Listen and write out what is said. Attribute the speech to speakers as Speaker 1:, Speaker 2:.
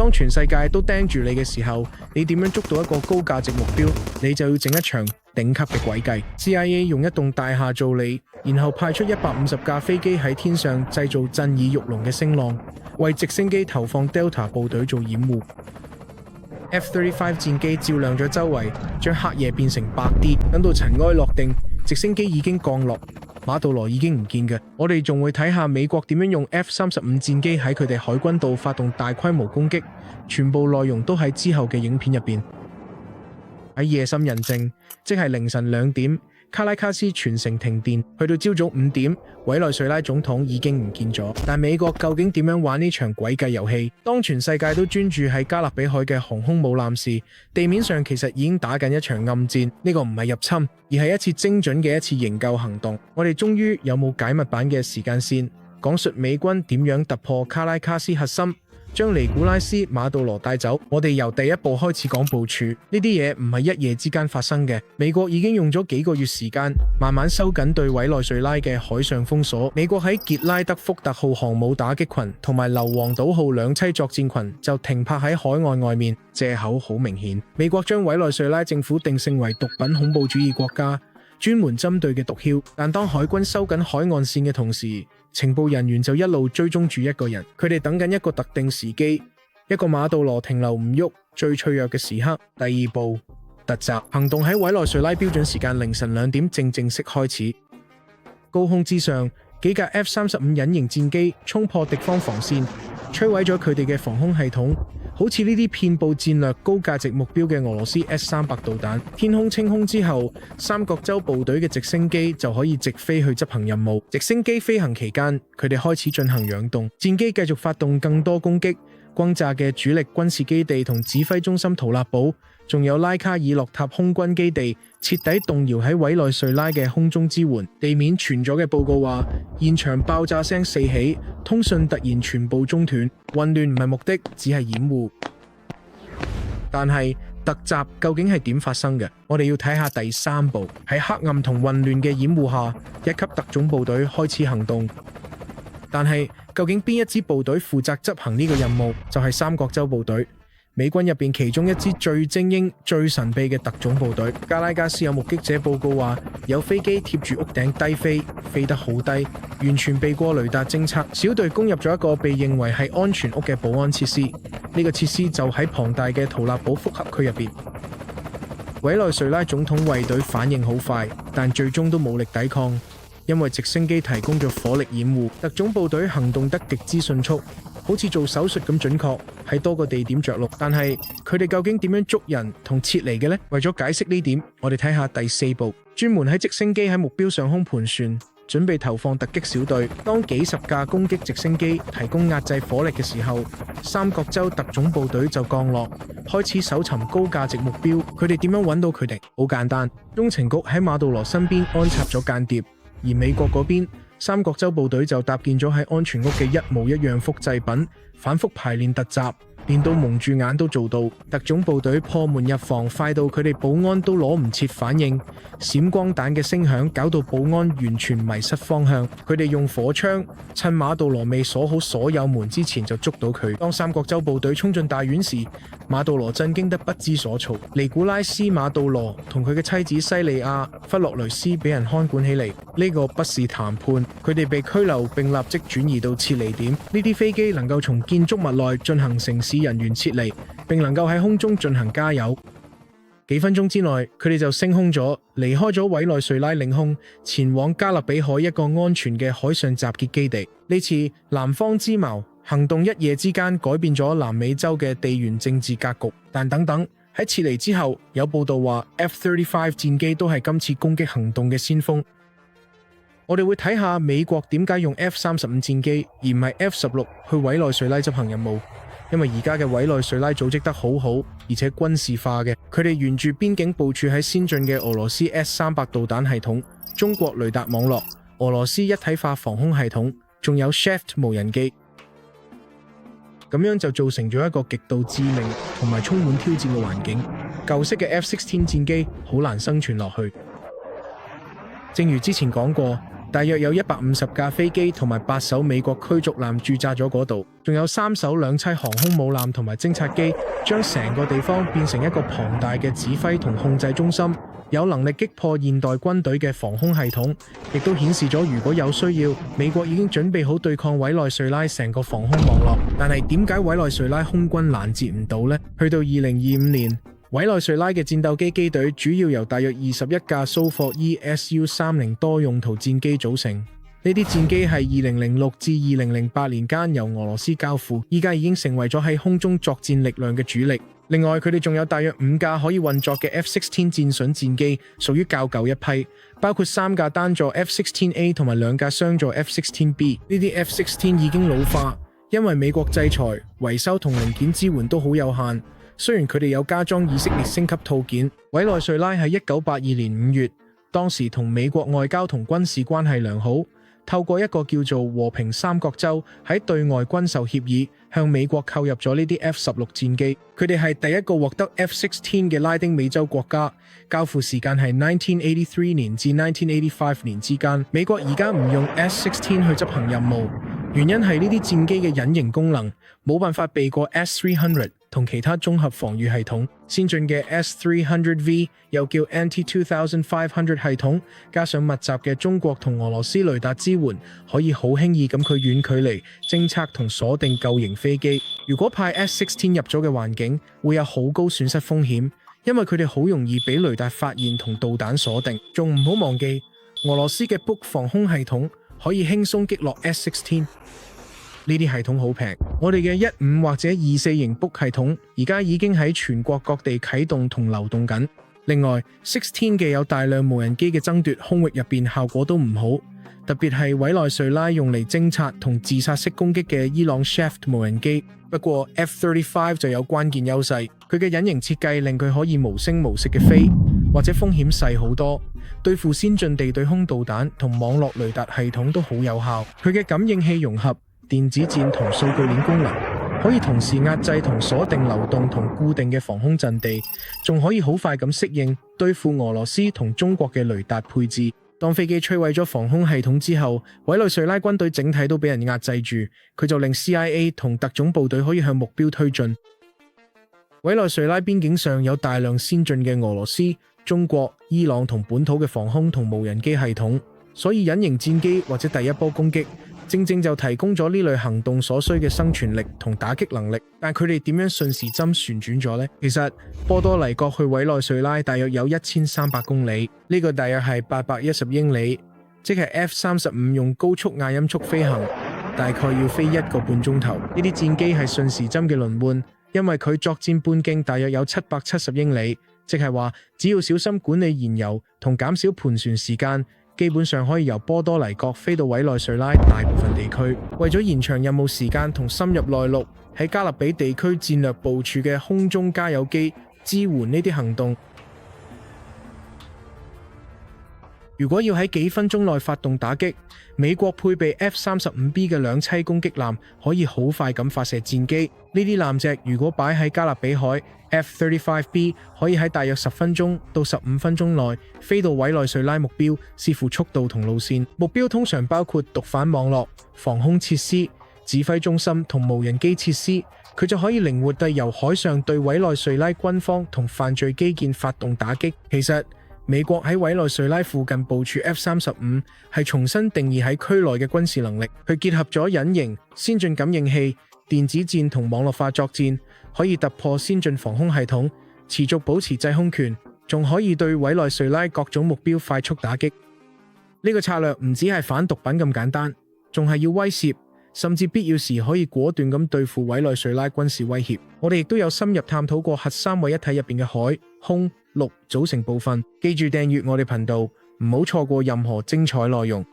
Speaker 1: 當全世界都盯住你嘅時候，你點樣捉到一個高價值目標？你就要整一場頂級嘅詭計。CIA 用一棟大廈做你，然後派出150架飛機喺天上製造震耳欲聾嘅聲浪，為直升機投放 Delta 部隊做掩護。F-35 戰機照亮咗周圍，將黑夜變成白啲。等到塵埃落定，直升機已經降落，馬杜羅已經唔見嘅。我哋仲會睇下美國點樣用 F-35 戰機喺佢哋海軍度發動大規模攻擊，全部內容都喺之後嘅影片入邊。喺夜深人靜，即係凌晨2點，卡拉卡斯全城停電，去到朝早5點，委內瑞拉總統已經唔見咗。但美國究竟點樣玩呢場詭計遊戲？當全世界都專注喺加勒比海嘅航空母艦時，地面上其實已經打緊一場暗戰。呢個唔係入侵，而係一次精準嘅一次營救行動。我哋終於有冇解密版嘅時間線，講述美軍點樣突破卡拉卡斯核心，將尼古拉斯馬杜羅帶走。我哋由第一步開始講部署，呢啲嘢唔係一夜之間發生嘅。美國已經用咗幾個月時間，慢慢收緊對委內瑞拉嘅海上封鎖。美國喺傑拉德福特號航母打擊群同埋硫磺島號2棲作戰群就停泊喺海岸外面，借口好明顯。美國將委內瑞拉政府定性為毒品恐怖主義國家，專門針對嘅毒梟。但當海軍收緊海岸線嘅同時，情報人員就一路追蹤住一個人，佢哋等緊一個特定時機，一個馬杜羅停留唔喐最脆弱嘅時刻。第二步，突襲行動喺委內瑞拉標準時間凌晨2點正式開始。高空之上，幾架 F-35 隱形戰機衝破敵方防線，摧毀咗佢哋嘅防空系統。好似呢啲遍佈戰略高價值目標嘅俄羅斯 S-300 導彈，天空清空之後，三角洲部隊嘅直升機就可以直飛去執行任務。直升機飛行期間，佢哋開始進行佯動，戰機繼續發動更多攻擊，轟炸嘅主力軍事基地同指揮中心圖納堡，仲有拉卡爾洛塔空軍基地，徹底動搖喺委內瑞拉嘅空中支援。地面傳咗嘅報告話，現場爆炸聲四起，通訊突然全部中斷。混亂唔係目的，只係掩護。但係突襲究竟係點發生嘅？我哋要睇下第3步。喺黑暗同混亂嘅掩護下，一級特種部隊開始行動。但係究竟邊一支部隊負責執行呢個任務？就係三角洲部隊。美軍入邊其中一支最精英、最神秘嘅特種部隊。加拉加斯有目擊者報告話，有飛機貼住屋頂低飛，飛得好低，完全避過雷達偵測。小隊攻入咗一個被認為係安全屋嘅保安設施，呢個設施就喺龐大嘅圖納堡複合區入邊。委內瑞拉總統衛隊反應好快，但最終都冇力抵抗，因為直升機提供咗火力掩護。特種部隊行動得極之迅速，好似做手術咁準確，喺多個地點着陸。但係佢哋究竟點樣捉人同撤離嘅呢？為咗解釋呢點，我哋睇下第4步，專門喺直升機喺目標上空盤旋，準備投放突擊小隊。當幾十架攻擊直升機提供壓制火力嘅時候，三角洲特種部隊就降落，開始搜尋高價值目標。佢哋點樣揾到佢哋？好簡單，中情局喺馬杜羅身邊安插咗間諜，而美國嗰邊三角洲部隊就搭建咗喺安全屋嘅一模一樣複製品，反覆排練突襲，練到蒙住眼都做到。特種部隊破門入防，快到佢哋保安都攞唔切反應，閃光彈嘅聲響搞到保安完全迷失方向。佢哋用火槍趁馬杜羅未鎖好所有門之前就捉到佢。當三角洲部隊衝進大院時，馬杜羅震驚得不知所措。尼古拉斯馬杜羅同佢嘅妻子西利亞弗洛雷斯俾人看管起嚟。呢個不是談判，佢哋被拘留並立即轉移到撤離點。呢啲飛機能夠從建築物內進行城市人員撤離，並能夠喺空中進行加油。幾分鐘之內，佢哋就升空咗，離開咗委內瑞拉領空，前往加勒比海一個安全嘅海上集結基地。呢次南方之矛行動一夜之間改變咗南美洲嘅地緣政治格局。但等等，喺撤離之後，有報道話 F-35 戰機都係今次攻擊行動嘅先鋒。我哋會睇下美國點解用 F-35 戰機而唔係 F-16去委內瑞拉執行任務。因為而家嘅委內瑞拉組織得好好，而且軍事化嘅，佢哋沿住邊境部署喺先進嘅俄羅斯 S-300 導彈系統、中國雷達網絡、俄羅斯一體化防空系統，仲有 Shaft 無人機，咁樣就造成咗一個極度致命同埋充滿挑戰嘅環境。舊式嘅 F-16戰機好難生存落去。正如之前講過，大約有150架飛機同埋8艘美國驅逐艦駐紮咗嗰度，仲有3艘兩棲航空母艦同埋偵察機，將成個地方變成一個龐大嘅指揮同控制中心，有能力擊破現代軍隊嘅防空系統，亦都顯示咗如果有需要，美國已經準備好對抗委內瑞拉成個防空網絡。但係點解委內瑞拉空軍攔截唔到呢？去到2025年，委內瑞拉嘅戰鬥機機隊主要由大約21架蘇霍伊 Su-30多用途戰機組成。呢啲戰機係2006至2008年間由俄羅斯交付，依家已經成為咗喺空中作戰力量嘅主力。另外，佢哋仲有大約5架可以運作嘅 F-16 戰損戰機，屬於較舊一批，包括3架單座 F-16A 同埋2架雙座 F-16B。呢啲 F-16 已經老化，因為美國制裁、維修同零件支援都好有限。雖然佢哋有加裝以色列升級套件。委內瑞拉喺1982年5月，當時同美國外交同軍事關係良好，透過一個叫做和平三角洲喺對外軍售協議，向美國購入咗呢啲 F-16戰機。佢哋係第一個獲得 F-16嘅拉丁美洲國家，交付時間係1983年至1985年之間。美國而家唔用 S-16去執行任務，原因係呢啲戰機嘅隱形功能冇辦法避過 S-300同其他綜合防禦系統。先進嘅 S-300V 又叫 Anti-2500 系統，加上密集嘅中國同俄羅斯雷達支援，可以好輕易咁去遠距離偵測同鎖定舊型飛機。如果派 S-16入咗嘅環境，會有好高損失風險，因為佢哋好容易俾雷達發現同導彈鎖定。仲唔好忘記，俄羅斯嘅 Buk 防空系統可以輕鬆擊落 S-16。呢啲系統好平，我哋嘅15或者24型 Buk 系統而家已經喺全國各地啟動同流動緊。另外，16嘅有大量無人機嘅爭奪空域入邊效果都唔好，特別係委內瑞拉用嚟偵察同自殺式攻擊嘅伊朗 Shaft 無人機。不過 F-35 就有關鍵優勢，佢嘅隱形設計令佢可以無聲無息嘅飛，或者風險細好多，對付先進地對空導彈同網絡雷達系統都好有效。佢嘅感應器融合電子戰同數據鏈功能，可以同時壓制同鎖定流動同固定嘅防空陣地，仲可以好快咁適應對付俄羅斯同中國嘅雷達配置。當飛機摧毀咗防空系統之後，委內瑞拉軍隊整體都俾人壓制住，佢就令 CIA 同特種部隊可以向目標推進。委內瑞拉邊境上有大量先進嘅俄羅斯、中國、伊朗同本土嘅防空同無人機系統，所以隱形戰機或者第一波攻擊正正就提供咗呢類行動所需嘅生存力同打擊能力。但佢哋點樣順時針旋轉咗呢？其實波多黎各去委內瑞拉大約有1300公里，呢個大約係810英里，即係 F-35用高速亞音速飛行，大概要飛1個半鐘頭。呢啲戰機係順時針嘅輪換，因為佢作戰半徑大約有770英里，即係話只要小心管理燃油同減少盤旋時間，基本上可以由波多黎各飛到委內瑞拉大部分地區。為咗延長任務時間同深入內陸，喺加勒比地區戰略部署嘅空中加油機支援呢啲行動。如果要喺幾分鐘內發動打擊，美國配備 F-35B 嘅兩棲攻擊艦可以好快咁發射戰機。呢啲艦隻如果擺喺加勒比海， F-35B 可以喺大約10分鐘到15分鐘內飛到委內瑞拉目標，視乎速度同路線。目標通常包括毒販網絡、防空設施、指揮中心同無人機設施。佢就可以靈活地由海上對委內瑞拉軍方同犯罪基建發動打擊。其實美國喺委內瑞拉附近部署 F-35係重新定義喺區內嘅軍事能力，佢結合咗隱形、先進感應器、電子戰同網絡化作戰，可以突破先進防空系統，持續保持制空權，仲可以對委內瑞拉各種目標快速打擊。呢個策略唔止係反毒品咁簡單，仲係要威懾，甚至必要時可以果斷咁對付委內瑞拉軍事威脅。我哋亦都有深入探討過核三位一體入邊嘅海、空、陸組成部分。記住訂閱我哋頻道，唔好錯過任何精彩內容。